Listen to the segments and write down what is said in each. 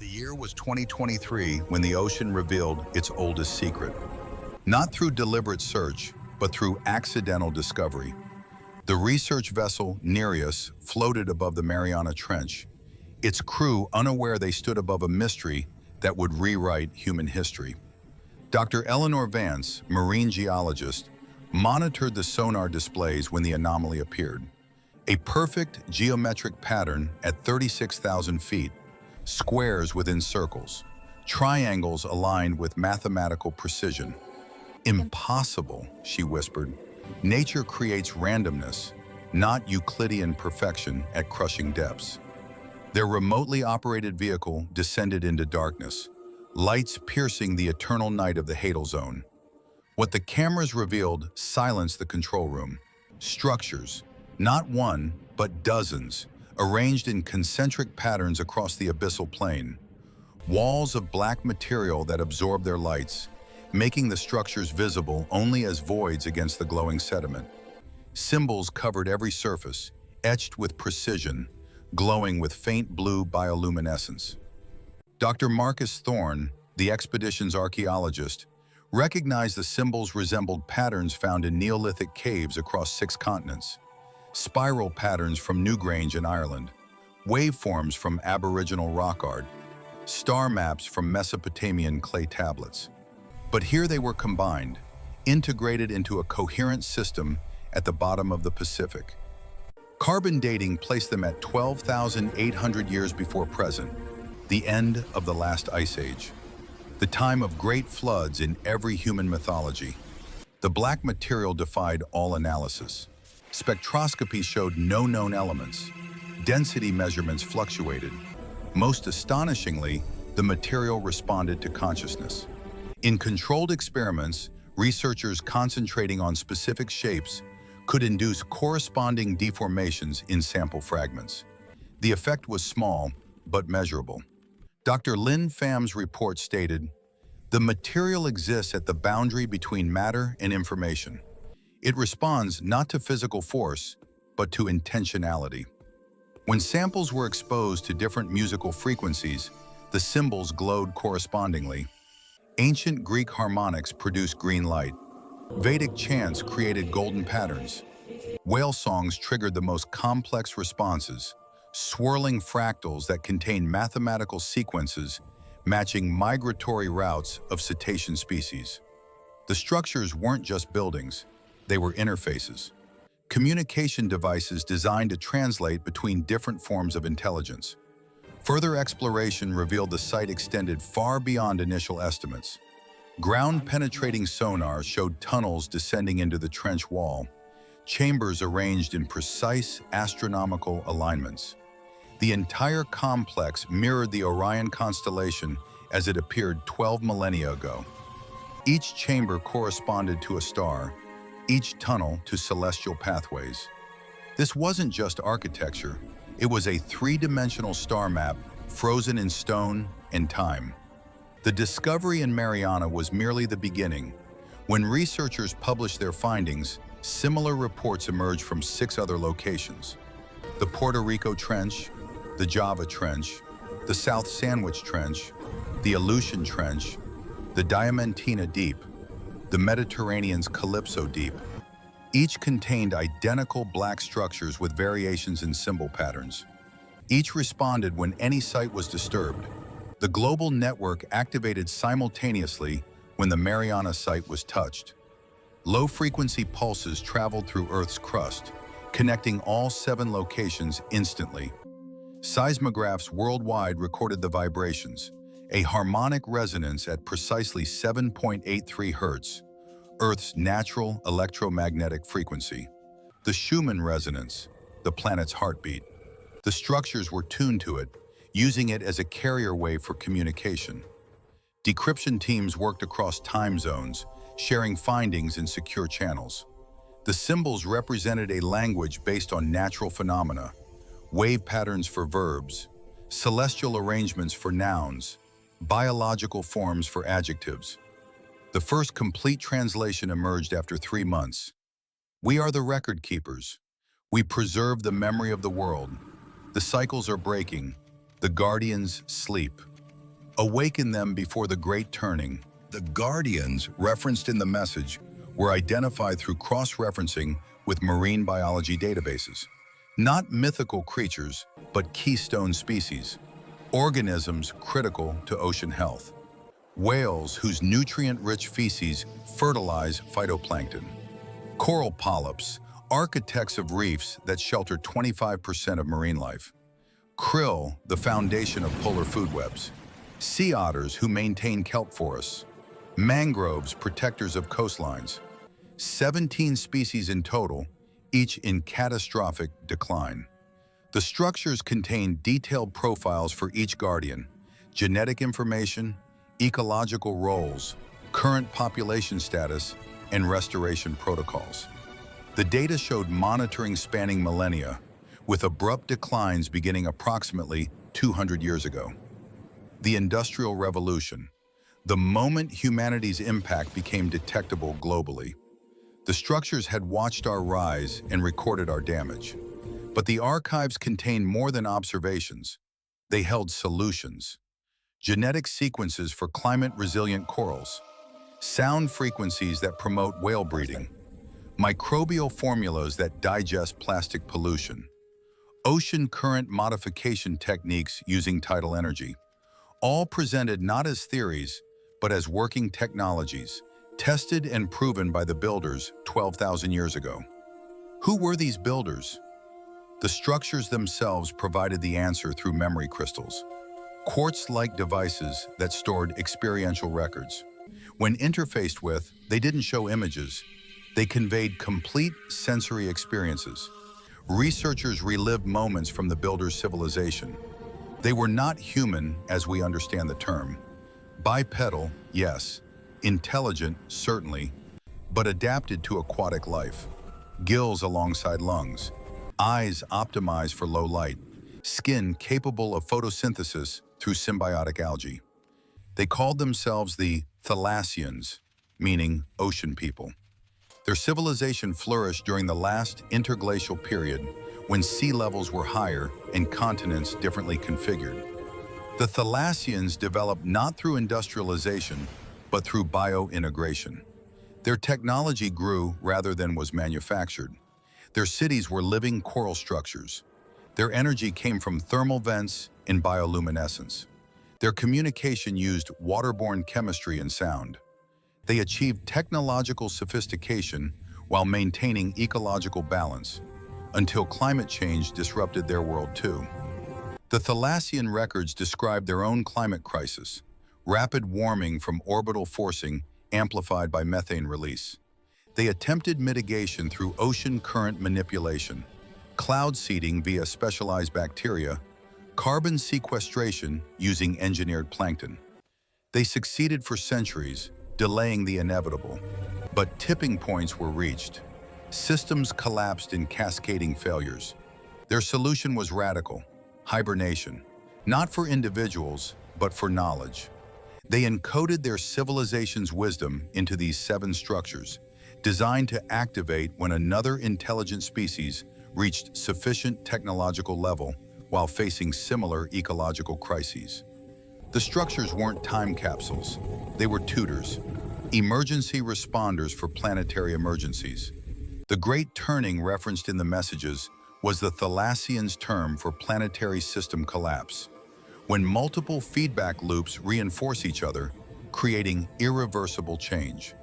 year was 2023 when the ocean revealed its oldest secret. Not through deliberate search, but through accidental discovery. The research vessel Nereus floated above the Mariana Trench, its crew unaware they stood above a mystery that would rewrite human history. Dr. Eleanor Vance, marine geologist, monitored the sonar displays when the anomaly appeared. A perfect geometric pattern at 36,000 feet, squares within circles, triangles aligned with mathematical precision. "Impossible," she whispered. "Nature creates randomness, not Euclidean perfection at crushing depths." Their remotely operated vehicle descended into darkness, lights piercing the eternal night of the Hadal Zone. What the cameras revealed silenced the control room. Structures, not one, but dozens, arranged in concentric patterns across the abyssal plain. Walls of black material that absorbed their lights, making the structures visible only as voids against the glowing sediment. Symbols covered every surface, etched with precision, glowing with faint blue bioluminescence. Dr. Marcus Thorne, the expedition's archaeologist, recognized the symbols resembled patterns found in Neolithic caves across 6 continents. Spiral patterns from Newgrange in Ireland, waveforms from Aboriginal rock art, star maps from Mesopotamian clay tablets. But here they were combined, integrated into a coherent system at the bottom of the Pacific. Carbon dating placed them at 12,800 years before present, the end of the last ice age, the time of great floods in every human mythology. The black material defied all analysis. Spectroscopy showed no known elements. Density measurements fluctuated. Most astonishingly, the material responded to consciousness. In controlled experiments, researchers concentrating on specific shapes could induce corresponding deformations in sample fragments. The effect was small, but measurable. Dr. Lin Pham's report stated, "The material exists at the boundary between matter and information. It responds not to physical force, but to intentionality." When samples were exposed to different musical frequencies, the symbols glowed correspondingly. Ancient Greek harmonics produced green light. Vedic chants created golden patterns. Whale songs triggered the most complex responses, swirling fractals that contained mathematical sequences matching migratory routes of cetacean species. The structures weren't just buildings, they were interfaces, communication devices designed to translate between different forms of intelligence. Further exploration revealed the site extended far beyond initial estimates. Ground-penetrating sonar showed tunnels descending into the trench wall, chambers arranged in precise astronomical alignments. The entire complex mirrored the Orion constellation as it appeared 12 millennia ago. Each chamber corresponded to a star, each tunnel to celestial pathways. This wasn't just architecture, it was a 3-dimensional star map frozen in stone and time. The discovery in Mariana was merely the beginning. When researchers published their findings, similar reports emerged from 6 other locations: the Puerto Rico Trench, the Java Trench, the South Sandwich Trench, the Aleutian Trench, the Diamantina Deep, the Mediterranean's Calypso Deep. Each contained identical black structures with variations in symbol patterns. Each responded when any site was disturbed. The global network activated simultaneously when the Mariana site was touched. Low-frequency pulses traveled through Earth's crust, connecting all 7 locations instantly. Seismographs worldwide recorded the vibrations, a harmonic resonance at precisely 7.83 Hz, Earth's natural electromagnetic frequency. The Schumann resonance, the planet's heartbeat. The structures were tuned to it, using it as a carrier wave for communication. Decryption teams worked across time zones, sharing findings in secure channels. The symbols represented a language based on natural phenomena, wave patterns for verbs, celestial arrangements for nouns, biological forms for adjectives. The first complete translation emerged after 3 months. "We are the record keepers. We preserve the memory of the world. The cycles are breaking. The guardians sleep." Awaken them before the Great Turning. The guardians referenced in the message were identified through cross-referencing with marine biology databases. Not mythical creatures, but keystone species. Organisms critical to ocean health. Whales whose nutrient-rich feces fertilize phytoplankton. Coral polyps, architects of reefs that shelter 25% of marine life. Krill, the foundation of polar food webs. Sea otters who maintain kelp forests. Mangroves, protectors of coastlines. 17 species in total, each in catastrophic decline. The structures contain detailed profiles for each guardian, genetic information, ecological roles, current population status, and restoration protocols. The data showed monitoring spanning millennia, with abrupt declines beginning approximately 200 years ago. The Industrial Revolution, the moment humanity's impact became detectable globally. The structures had watched our rise and recorded our damage. But the archives contained more than observations. They held solutions. Genetic sequences for climate-resilient corals, sound frequencies that promote whale breeding, microbial formulas that digest plastic pollution, ocean current modification techniques using tidal energy, all presented not as theories, but as working technologies, tested and proven by the builders 12,000 years ago. Who were these builders? The structures themselves provided the answer through memory crystals, quartz-like devices that stored experiential records. When interfaced with, they didn't show images. They conveyed complete sensory experiences. Researchers relived moments from the builders' civilization. They were not human as we understand the term. Bipedal, yes. Intelligent, certainly, but adapted to aquatic life. Gills alongside lungs. Eyes optimized for low light. Skin capable of photosynthesis through symbiotic algae. They called themselves the Thalassians, meaning ocean people. Their civilization flourished during the last interglacial period when sea levels were higher and continents differently configured. The Thalassians developed not through industrialization, but through bio-integration. Their technology grew rather than was manufactured. Their cities were living coral structures. Their energy came from thermal vents and bioluminescence. Their communication used waterborne chemistry and sound. They achieved technological sophistication while maintaining ecological balance, until climate change disrupted their world too. The Thalassian records describe their own climate crisis, rapid warming from orbital forcing amplified by methane release. They attempted mitigation through ocean current manipulation, cloud seeding via specialized bacteria, carbon sequestration using engineered plankton. They succeeded for centuries, delaying the inevitable. But tipping points were reached. Systems collapsed in cascading failures. Their solution was radical: hibernation, not for individuals, but for knowledge. They encoded their civilization's wisdom into these 7 structures, designed to activate when another intelligent species reached sufficient technological level while facing similar ecological crises. The structures weren't time capsules. They were tutors, emergency responders for planetary emergencies. The Great Turning referenced in the messages was the Thalassians' term for planetary system collapse, when multiple feedback loops reinforce each other, creating irreversible change.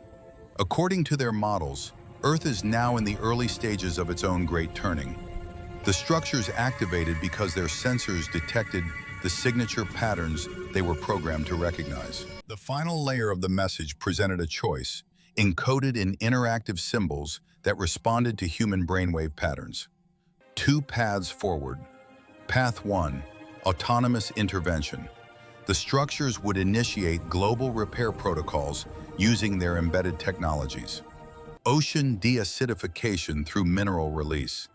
According to their models, Earth is now in the early stages of its own Great Turning. The structures activated because their sensors detected the signature patterns they were programmed to recognize. The final layer of the message presented a choice, encoded in interactive symbols that responded to human brainwave patterns. 2 paths forward. Path 1, autonomous intervention. The structures would initiate global repair protocols using their embedded technologies. Ocean deacidification through mineral release.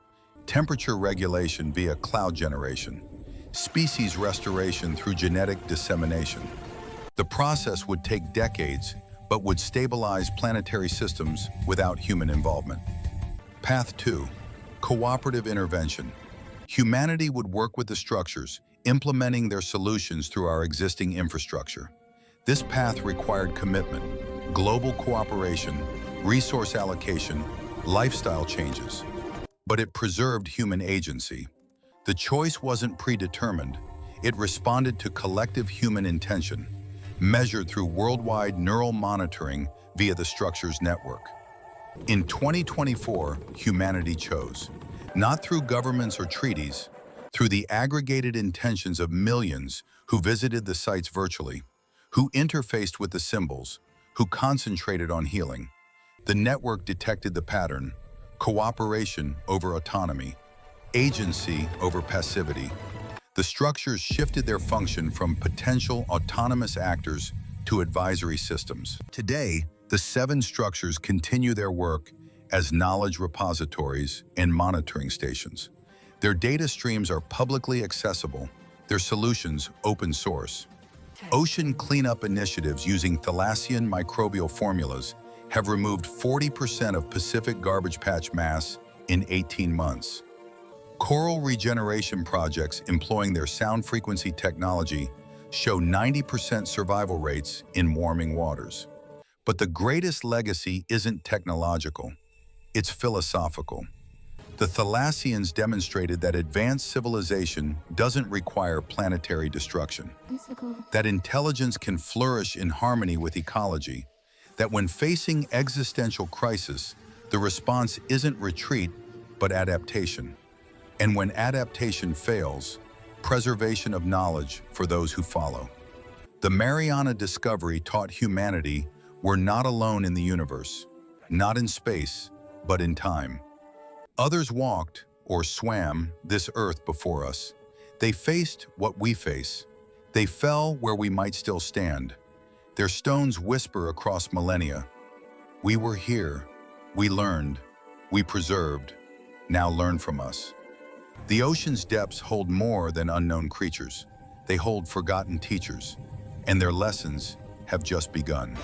Temperature regulation via cloud generation. Species restoration through genetic dissemination. The process would take decades, but would stabilize planetary systems without human involvement. Path 2, cooperative intervention. Humanity would work with the structures, implementing their solutions through our existing infrastructure. This path required commitment, global cooperation, resource allocation, lifestyle changes. But it preserved human agency. The choice wasn't predetermined. It responded to collective human intention, measured through worldwide neural monitoring via the structure's network. In 2024, humanity chose, not through governments or treaties, through the aggregated intentions of millions who visited the sites virtually, who interfaced with the symbols, who concentrated on healing. The network detected the pattern: cooperation over autonomy, agency over passivity. The structures shifted their function from potential autonomous actors to advisory systems. Today, the 7 structures continue their work as knowledge repositories and monitoring stations. Their data streams are publicly accessible, their solutions open source. Ocean cleanup initiatives using Thalassian microbial formulas have removed 40% of Pacific garbage patch mass in 18 months. Coral regeneration projects employing their sound frequency technology show 90% survival rates in warming waters. But the greatest legacy isn't technological, it's philosophical. The Thalassians demonstrated that advanced civilization doesn't require planetary destruction, that intelligence can flourish in harmony with ecology, that when facing existential crisis, the response isn't retreat, but adaptation. And when adaptation fails, preservation of knowledge for those who follow. The Mariana discovery taught humanity we're not alone in the universe, not in space, but in time. Others walked, or swam, this earth before us. They faced what we face. They fell where we might still stand. Their stones whisper across millennia. We were here. We learned. We preserved. Now learn from us. The ocean's depths hold more than unknown creatures. They hold forgotten teachers, and their lessons have just begun.